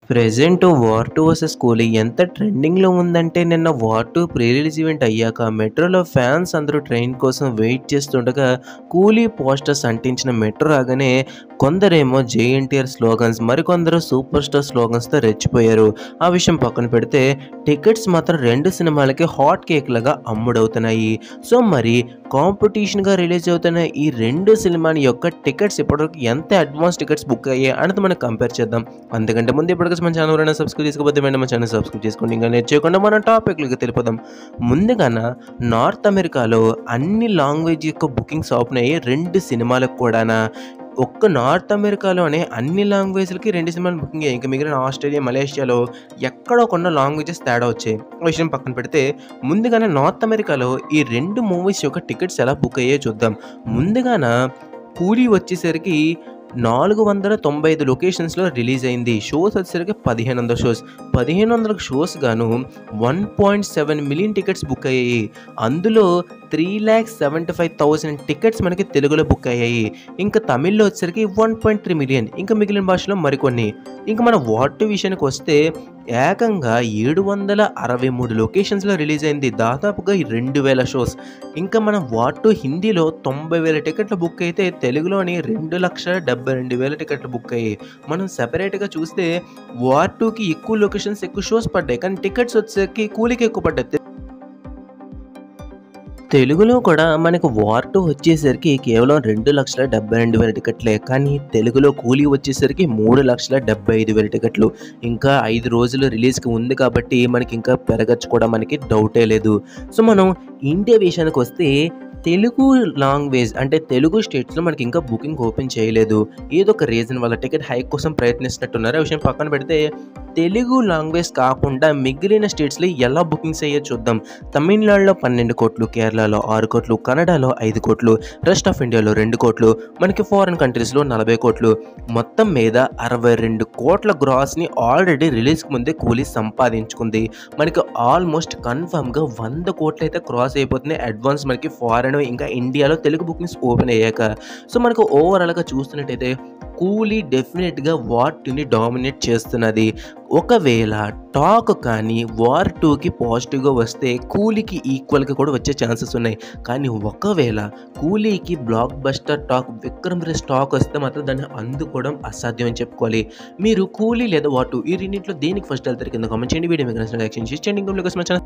Present 'war 2 versus కూలీ' ఎంత ట్రెండింగ్‌లో ఉందంటే నిన్న 'వార్ 2' ప్రీ రిలీజ్ ఈవెంట్ అయ్యాక మెట్రోలో ఫ్యాన్స్ అందరూ ట్రైన్ కోసం వెయిట్ చేస్తుండగా 'కూలీ' పోస్టర్స్ అంటించిన మెట్రో రాగానే కొందరేమో 'జేఎన్టీఆర్' స్లోగన్స్ మరికొందరు 'సూపర్ స్టార్' స్లోగన్స్‌తో రెచ్చిపోయారు. ఆ విషయం పక్కన పెడితే టికెట్స్ మాత్రం 2 సినిమాలకి హాట్ కేక్ లాగా అమ్ముడవుతున్నాయి. సో మరి కాంపిటీషన్‌గా రిలీజ్ అవుతున్న ఈ 2 సినిమాల యొక్క టికెట్స్ ఇప్పటివరకు ఎంత అడ్వాన్స్ టికెట్స్ బుక్ అయ్యాయి అనేది మనం కంపేర్ చేద్దాం. అంతకంటే ముందు ఇప్పటికీ మన ఛానల్ ఎవరైనా సబ్స్క్రైబ్ చేసుకోకపోతే వెంటనే మన ఛానల్ సబ్స్క్రైబ్ చేసుకోండి. ఇంకా లేట్ చేయకుండా మన టాపిక్‌లోకి వెళ్ళిపోదాం. ముందుగాన నార్త్ అమెరికాలో అన్ని లాంగ్వేజ్ యొక్క బుకింగ్స్ ఓపెన్ అయ్యాయి 2 సినిమాలకు కూడానా. ఒక్క నార్త్ అమెరికాలోనే అన్ని లాంగ్వేజ్‌లకి 2 సినిమాలు బుకింగ్ అయ్యాయి. ఇంకా మిగిలిన ఆస్ట్రేలియా, మలేషియాలో ఎక్కడో కొన్ని లాంగ్వేజెస్ తేడా వచ్చాయి. ఆ విషయం పక్కన పెడితే ముందుగానే నార్త్ అమెరికాలో ఈ 2 మూవీస్ యొక్క టికెట్స్ ఎలా బుక్ అయ్యాయో చూద్దాం. ముందుగాన 'కూలీ' వచ్చేసరికి 495 లొకేషన్స్‌లో రిలీజ్ అయింది. షోస్ వచ్చేసరికి 1500 షోస్. 1500 షోస్ గాను 1.7 మిలియన్ టికెట్స్ బుక్ అయ్యాయి. అందులో 3,75,000 టికెట్స్ మనకి తెలుగులో బుక్ అయ్యాయి. ఇంకా తమిళ్లో వచ్చేసరికి 1.3 మిలియన్. ఇంకా మిగిలిన భాషలో మరికొన్ని. ఇంకా మన 'వార్ 2' విషయానికి వస్తే ఏకంగా 763 లొకేషన్స్‌లో రిలీజ్ అయింది. దాదాపుగా 2,000 షోస్. ఇంకా మనం 'వార్ 2' హిందీలో 90,000 టికెట్లు బుక్ అయితే తెలుగులోని 2,72,000 టికెట్లు బుక్ అయ్యాయి. మనం సెపరేట్‌గా చూస్తే 'వార్ 2'కి ఎక్కువ లొకేషన్స్, ఎక్కువ షోస్ పడ్డాయి. కానీ టికెట్స్ వచ్చేసరికి 'కూలీకి' ఎక్కువ పడ్డాయి. తెలుగులో కూడా మనకు 'వార్ 2' వచ్చేసరికి కేవలం 2,72,000 టికెట్లే. కానీ తెలుగులో 'కూలీ' వచ్చేసరికి 3,75,000 టికెట్లు. ఇంకా 5 రోజులు రిలీజ్‌కి ఉంది కాబట్టి మనకి ఇంకా పెరగచ్చు కూడా, మనకి డౌటే లేదు. సో మనం ఇండియా విషయానికి వస్తే తెలుగు లాంగ్వేజ్ అంటే తెలుగు స్టేట్స్‌లో మనకి ఇంకా బుకింగ్ ఓపెన్ చేయలేదు. ఏదో ఒక రీజన్ వల్ల టికెట్ హైక్ కోసం ప్రయత్నిస్తున్నట్టున్నారు. ఆ విషయం పక్కన పెడితే తెలుగు లాంగ్వేజ్ కాకుండా మిగిలిన స్టేట్స్‌లో ఎలా బుకింగ్స్ అయ్యాయో చూద్దాం. తమిళనాడులో 12 కోట్లు, కేరళలో 6 కోట్లు, కన్నడలో 5 కోట్లు, రెస్ట్ ఆఫ్ ఇండియాలో 2 కోట్లు, మనకి ఫారిన్ కంట్రీస్‌లో 40 కోట్లు. మొత్తం మీద 62 కోట్ల గ్రాస్‌ని ఆల్రెడీ రిలీజ్‌కి ముందే 'కూలీ' సంపాదించుకుంది. మనకి ఆల్మోస్ట్ కన్ఫర్మ్‌గా 100 కోట్లు అయితే క్రాస్ అయిపోతున్నాయి అడ్వాన్స్ మనకి ఫారిన్ ఇంకా ఇండియాలో తెలుగు బుకింగ్స్ ఓపెన్ అయ్యాక. సో మనకు ఓవరాల్‌గా చూస్తున్నట్టయితే 'కూలీ' డెఫినెట్‌గా 'వార్ 2'ని డామినేట్ చేస్తున్నది. ఒకవేళ టాక్ కానీ 'వార్ 2'కి పాజిటివ్‌గా వస్తే 'కూలీకి' ఈక్వల్‌గా కూడా వచ్చే ఛాన్సెస్ ఉన్నాయి. కానీ ఒకవేళ 'కూలీకి' blockbuster talk, Vikram race talk వస్తే మాత్రం దాన్ని అందుకోవడం అసాధ్యం అని చెప్పుకోవాలి. మీరు 'కూలీ' లేదా 'వార్ 2' ఈ రెండిట్లో దేనికి ఫస్ట్ వెళ్తారు కింద కామెంట్ చేయండి. వీడియో మీకు నచ్చినట్లయితే లైక్ చేయండి, షేర్ చేయండి. ఇంకా